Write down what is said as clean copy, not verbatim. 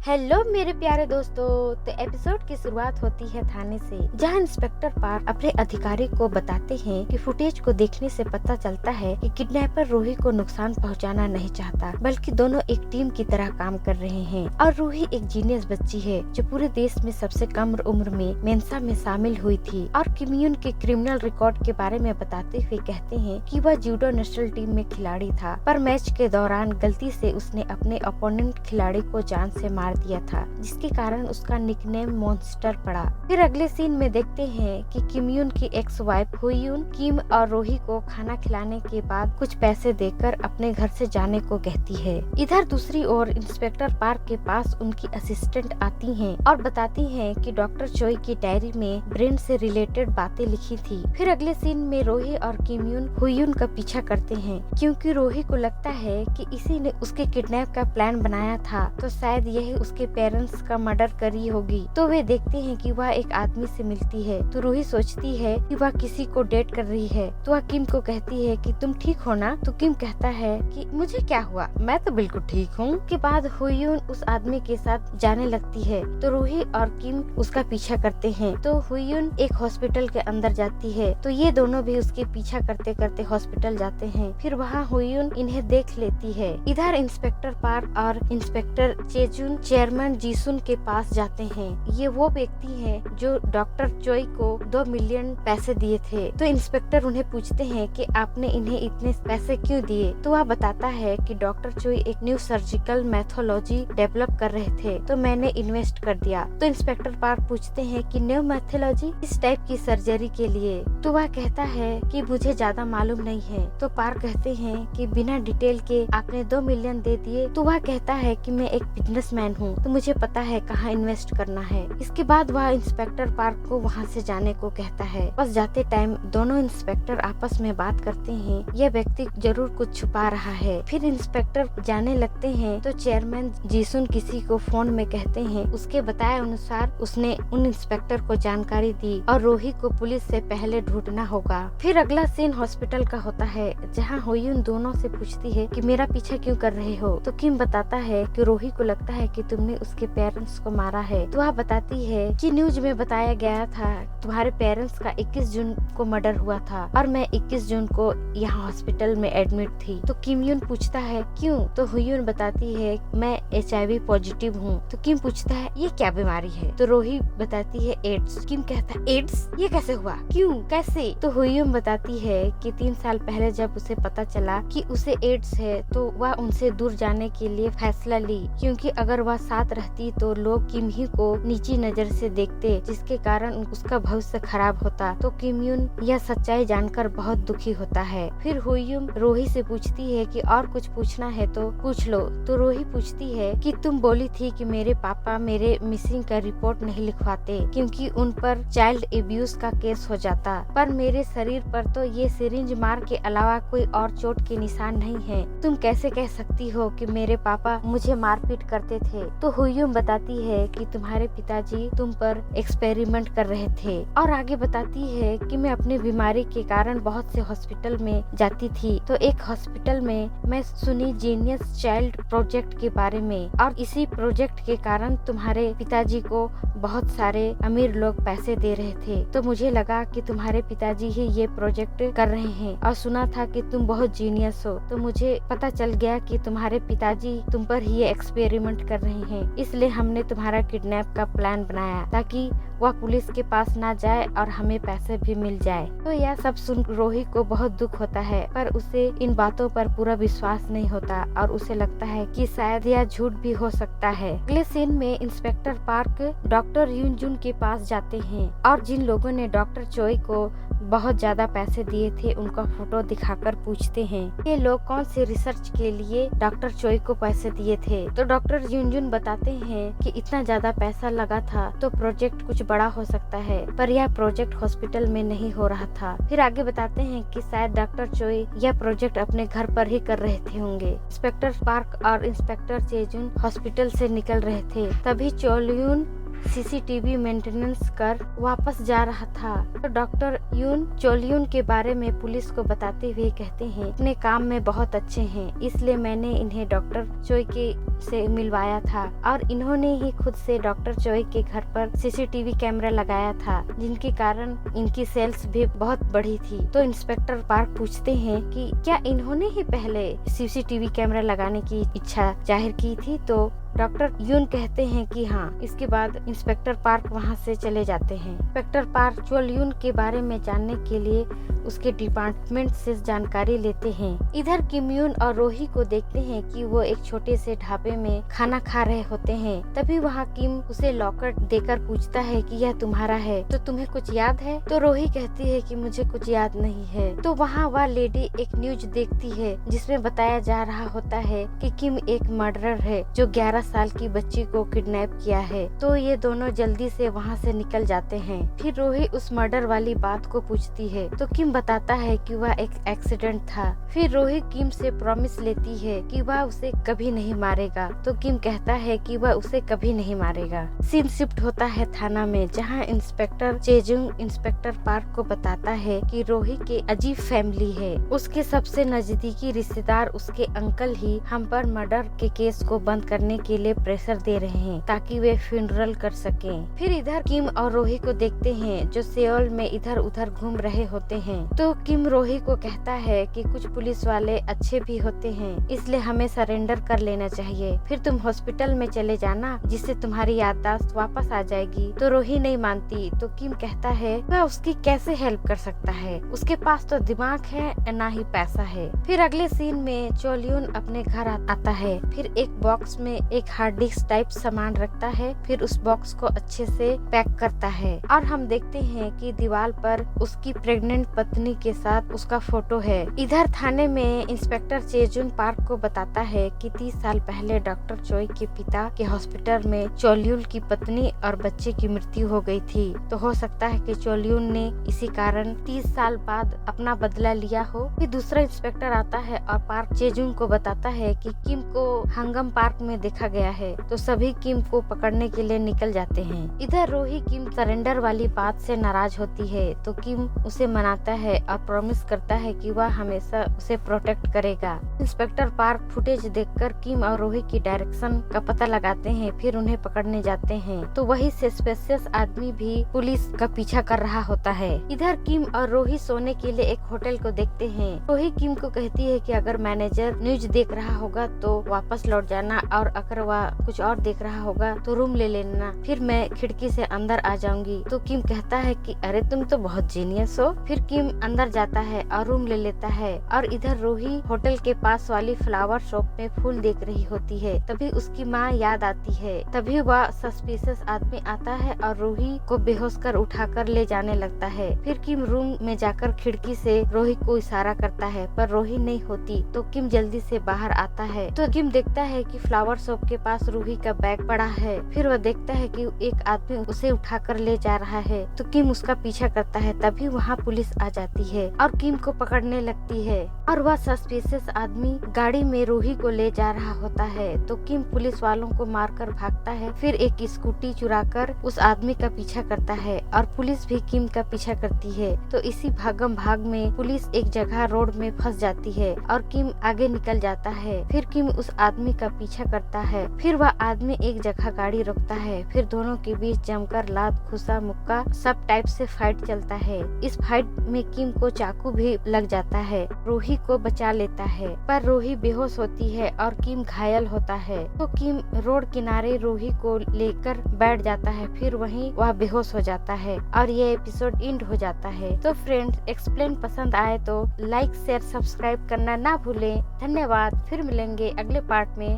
Hello मेरे प्यारे दोस्तों। तो एपिसोड की शुरुआत होती है थाने से, जहां इंस्पेक्टर पार्क अपने अधिकारी को बताते हैं कि फुटेज को देखने से पता चलता है कि किडनैपर रूही को नुकसान पहुंचाना नहीं चाहता, बल्कि दोनों एक टीम की तरह काम कर रहे हैं। और रूही एक जीनियस बच्ची है जो पूरे देश में सबसे कम उम्र में मेंसा में शामिल हुई थी। और किमयून के क्रिमिनल रिकॉर्ड के बारे में बताते हुए कहते हैं कि वह जूडो नेशनल टीम में खिलाड़ी था, पर मैच के दौरान गलती से उसने अपने अपोनेंट खिलाड़ी को जान से मार दिया था, जिसके कारण उसका निकनेम मॉन्स्टर पड़ा। फिर अगले सीन में देखते हैं कि किमयून की एक्स वाइफ हुयून किम और रोही को खाना खिलाने के बाद कुछ पैसे देकर अपने घर से जाने को कहती है। इधर दूसरी ओर इंस्पेक्टर पार्क के पास उनकी असिस्टेंट आती हैं और बताती हैं कि डॉक्टर चोई की डायरी में ब्रेन से रिलेटेड बातें लिखी थी। फिर अगले सीन में रोही और किमयून हुयून का पीछा करते हैं, क्योंकि रोही को लगता है कि इसी ने उसके किडनैप का प्लान बनाया था, तो शायद यही उसके पेरेंट्स का मर्डर करी होगी। तो वे देखते हैं कि वह एक आदमी से मिलती है, तो रूही सोचती है कि वह किसी को डेट कर रही है। तो वह किम को कहती है कि तुम ठीक हो ना? तो किम कहता है कि मुझे क्या हुआ, मैं तो बिल्कुल ठीक हूँ। के बाद हुयून उस आदमी के साथ जाने लगती है, तो रूही और किम उसका पीछा करते हैं। तो हुयून एक हॉस्पिटल के अंदर जाती है, तो ये दोनों भी उसके पीछा करते करते हॉस्पिटल जाते हैं। फिर वहाँ हुयून इन्हें देख लेती है। इधर इंस्पेक्टर पार्क और इंस्पेक्टर चेजुन चेयरमैन जीसुन के पास जाते हैं। ये वो व्यक्ति हैं जो डॉक्टर चोई को 2 मिलियन पैसे दिए थे। तो इंस्पेक्टर उन्हें पूछते हैं कि आपने इन्हें इतने पैसे क्यों दिए? तो वह बताता है कि डॉक्टर चोई एक न्यू सर्जिकल मैथोलॉजी डेवलप कर रहे थे, तो मैंने इन्वेस्ट कर दिया। तो इंस्पेक्टर पार्क पूछते हैं कि न्यू मैथोलॉजी इस टाइप की सर्जरी के लिए? तो वह कहता है कि मुझे ज्यादा मालूम नहीं है। तो पार्क कहते हैं कि बिना डिटेल के आपने 2 मिलियन दे दिए। तो वह कहता है कि मैं एक बिजनेसमैन हूँ, तो मुझे पता है कहाँ इन्वेस्ट करना है। इसके बाद वह इंस्पेक्टर पार्क को वहाँ से जाने को कहता है। बस जाते टाइम दोनों इंस्पेक्टर आपस में बात करते हैं, यह व्यक्ति जरूर कुछ छुपा रहा है। फिर इंस्पेक्टर जाने लगते हैं, तो चेयरमैन जीसुन किसी को फोन में कहते हैं उसके बताए अनुसार उसने उन इंस्पेक्टर को जानकारी दी और रोही को पुलिस से पहले ढूंढना होगा। फिर अगला सीन हॉस्पिटल का होता है, जहाँ हुयून दोनों से पूछती है कि मेरा पीछा क्यों कर रहे हो? तो किम बताता है कि रोही को लगता है कि तुमने उसके पेरेंट्स को मारा है। तो वह बताती है कि न्यूज में बताया गया था तुम्हारे पेरेंट्स का 21 जून को मर्डर हुआ था और मैं 21 जून को यहाँ हॉस्पिटल में एडमिट थी। तो किमयून पूछता है क्यों? तो हुयून बताती है मैं HIV पॉजिटिव हूँ। तो किम पूछता है ये क्या बीमारी है? तो रोही बताती है एड्स। किम कहता है एड्स? ये कैसे हुआ, क्यों, कैसे? तो हुयून बताती है कि 3 साल पहले जब उसे पता चला कि उसे एड्स है, तो वह उनसे दूर जाने के लिए फैसला ली, क्योंकि अगर वह साथ रहती तो लोग किम ही को नीची नजर से देखते, जिसके कारण उसका भविष्य खराब होता। तो किमयून यह सच्चाई जानकर बहुत दुखी होता है। फिर हुयून रोही से पूछती है कि और कुछ पूछना है तो पूछ लो। तो रोही पूछती है कि तुम बोली थी कि मेरे पापा मेरे मिसिंग का रिपोर्ट नहीं लिखवाते, क्योंकि उन पर चाइल्ड एब्यूज का केस हो जाता, पर मेरे शरीर पर तो ये सिरिंज मार के अलावा कोई और चोट के निशान नहीं है। तुम कैसे कह सकती हो कि मेरे पापा मुझे मारपीट करते थे? तो हुयून बताती है कि तुम्हारे पिताजी तुम पर एक्सपेरिमेंट कर रहे थे, और आगे बताती है कि मैं अपनी बीमारी के कारण बहुत से हॉस्पिटल में जाती थी। तो एक हॉस्पिटल में मैं सुनी जीनियस चाइल्ड प्रोजेक्ट के बारे में, और इसी प्रोजेक्ट के कारण तुम्हारे पिताजी को बहुत सारे अमीर लोग पैसे दे रहे थे। तो मुझे लगा कि तुम्हारे पिताजी ही ये प्रोजेक्ट कर रहे हैं, और सुना था कि तुम बहुत जीनियस हो। तो मुझे पता चल गया कि तुम्हारे पिताजी तुम पर ही ये एक्सपेरिमेंट कर रहे हैं, इसलिए हमने तुम्हारा किडनैप का प्लान बनाया ताकि वह पुलिस के पास ना जाए और हमें पैसे भी मिल जाए। तो यह सब सुन रोही को बहुत दुख होता है, पर उसे इन बातों पर पूरा विश्वास नहीं होता और उसे लगता है कि शायद यह झूठ भी हो सकता है। अगले सीन में इंस्पेक्टर पार्क डॉक्टर यूनजुन के पास जाते हैं, और जिन लोगों ने डॉक्टर चोई को बहुत ज्यादा पैसे दिए थे उनका फोटो दिखाकर पूछते हैं ये लोग कौन से रिसर्च के लिए डॉक्टर चोई को पैसे दिए थे। तो डॉक्टर यूनजुन बताते हैं कि इतना ज्यादा पैसा लगा था तो प्रोजेक्ट कुछ बड़ा हो सकता है, पर यह प्रोजेक्ट हॉस्पिटल में नहीं हो रहा था। फिर आगे बताते हैं कि शायद डॉक्टर चोई यह प्रोजेक्ट अपने घर पर ही कर रहे थे होंगे। इंस्पेक्टर पार्क और इंस्पेक्टर चेजुन हॉस्पिटल से निकल रहे थे, तभी चोलयून सीसीटीवी मेंटेनेंस कर वापस जा रहा था तो डॉक्टर यून चोलयून के बारे में पुलिस को बताते हुए कहते हैं अपने काम में बहुत अच्छे हैं, इसलिए मैंने इन्हें डॉक्टर चोई के से मिलवाया था और इन्होंने ही खुद से डॉक्टर चोई के घर पर सीसीटीवी कैमरा लगाया था, जिनके कारण इनकी सेल्स भी बहुत बढ़ी थी। तो इंस्पेक्टर पार्क पूछते हैं कि क्या इन्होंने ही पहले सीसीटीवी कैमरा लगाने की इच्छा जाहिर की थी? तो डॉक्टर यून कहते हैं कि हाँ। इसके बाद इंस्पेक्टर पार्क वहां से चले जाते हैं। इंस्पेक्टर पार्क चोल यून के बारे में जानने के लिए उसके डिपार्टमेंट से जानकारी लेते हैं। इधर किम यून और रोही को देखते हैं कि वो एक छोटे से ढाबे में खाना खा रहे होते हैं। तभी वहाँ किम उसे लॉकर देकर पूछता है कि यह तुम्हारा है तो तुम्हें कुछ याद है? तो रोही कहती है कि मुझे कुछ याद नहीं है। तो वहाँ वह लेडी एक न्यूज देखती है जिसमें बताया जा रहा होता है कि किम एक मर्डरर है जो 11 साल की बच्ची को किडनैप किया है। तो ये दोनों जल्दी से वहाँ से निकल जाते हैं। फिर रोही उस मर्डर वाली बात को पूछती है तो किम बताता है कि वह एक एक्सीडेंट था। फिर रोही किम से प्रॉमिस लेती है कि वह उसे कभी नहीं मारेगा। तो किम कहता है कि वह उसे कभी नहीं मारेगा। सीन शिफ्ट होता है थाना में, जहाँ इंस्पेक्टर चेजुंग इंस्पेक्टर पार्क को बताता है कि रोही के अजीब फैमिली है। उसके सबसे नजदीकी रिश्तेदार उसके अंकल ही हम पर मर्डर के केस को बंद करने के लिए प्रेशर दे रहे हैं ताकि वे फ्यूनरल कर सकें। फिर इधर किम और रोही को देखते हैं जो सियोल में इधर उधर घूम रहे होते हैं। तो किम रोही को कहता है कि कुछ पुलिस वाले अच्छे भी होते हैं, इसलिए हमें सरेंडर कर लेना चाहिए। फिर तुम हॉस्पिटल में चले जाना जिससे तुम्हारी याददाश्त वापस आ जाएगी। तो रोही नहीं मानती। तो किम कहता है वह उसकी कैसे हेल्प कर सकता है, उसके पास तो दिमाग है ना ही पैसा है। फिर अगले सीन में चोलयून अपने घर आता है। फिर एक बॉक्स में एक हार्ड डिस्क टाइप सामान रखता है। फिर उस बॉक्स को अच्छे से पैक करता है और हम देखते हैं कि दीवार पर उसकी प्रेग्नेंट पत्नी के साथ उसका फोटो है। इधर थाने में इंस्पेक्टर चेजुन पार्क को बताता है कि 30 साल पहले डॉक्टर चोई के पिता के हॉस्पिटल में चोलयून की पत्नी और बच्चे की मृत्यु हो गई थी। तो हो सकता है कि चोलयून ने इसी कारण 30 साल बाद अपना बदला लिया हो। फिर दूसरा इंस्पेक्टर आता है और पार्क चेजुन को बताता है कि किम को हंगम पार्क में देखा गया है। तो सभी किम को पकड़ने के लिए निकल जाते हैं। इधर रोही किम सरेंडर वाली बात से नाराज होती है। तो किम उसे मनाता है और प्रॉमिस करता है कि वह हमेशा उसे प्रोटेक्ट करेगा। इंस्पेक्टर पार्क फुटेज देखकर किम और रोही की डायरेक्शन का पता लगाते हैं। फिर उन्हें पकड़ने जाते हैं। तो वही सस्पिशियस आदमी भी पुलिस का पीछा कर रहा होता है। इधर किम और रोही सोने के लिए एक होटल को देखते हैं। रोही किम को कहती है कि अगर मैनेजर न्यूज देख रहा होगा तो वापस लौट जाना और अगर वह कुछ और देख रहा होगा तो रूम ले लेना, फिर मैं खिड़की से अंदर आ जाऊंगी। तो किम कहता है कि अरे तुम तो बहुत जीनियस हो। फिर किम अंदर जाता है और रूम ले लेता है। और इधर रोही होटल के पास वाली फ्लावर शॉप में फूल देख रही होती है। तभी उसकी माँ याद आती है। तभी वह सस्पिशियस आदमी आता है और रोही को बेहोश कर उठाकर ले जाने लगता है। फिर किम रूम में जाकर खिड़की से रोही को इशारा करता है पर रोही नहीं होती। तो किम जल्दी से बाहर आता है। तो किम देखता है कि फ्लावर शॉप के पास रूही का बैग पड़ा है। फिर वह देखता है कि एक आदमी उसे उठाकर ले जा रहा है। तो किम उसका पीछा करता है। तभी वहाँ पुलिस आ जाती है और किम को पकड़ने लगती है और वह सस्पिशियस आदमी गाड़ी में रूही को ले जा रहा होता है। तो किम पुलिस वालों को मारकर भागता है। फिर एक स्कूटी चुराकर उस आदमी का पीछा करता है और पुलिस भी किम का पीछा करती है। तो इसी भागम भाग में पुलिस एक जगह रोड में फंस जाती है और किम आगे निकल जाता है। फिर किम उस आदमी का पीछा करता है। फिर वह आदमी एक जगह गाड़ी रोकता है। फिर दोनों के बीच जमकर लात घुसा मुक्का सब टाइप से फाइट चलता है। इस फाइट में किम को चाकू भी लग जाता है। रोही को बचा लेता है पर रोही बेहोश होती है और किम घायल होता है। तो किम रोड किनारे रोही को लेकर बैठ जाता है। फिर वहीं वह बेहोश हो जाता है और ये एपिसोड एंड हो जाता है। तो फ्रेंड्स, एक्सप्लेन पसंद आए तो लाइक शेयर सब्सक्राइब करना ना भूलें। धन्यवाद। फिर मिलेंगे अगले पार्ट में।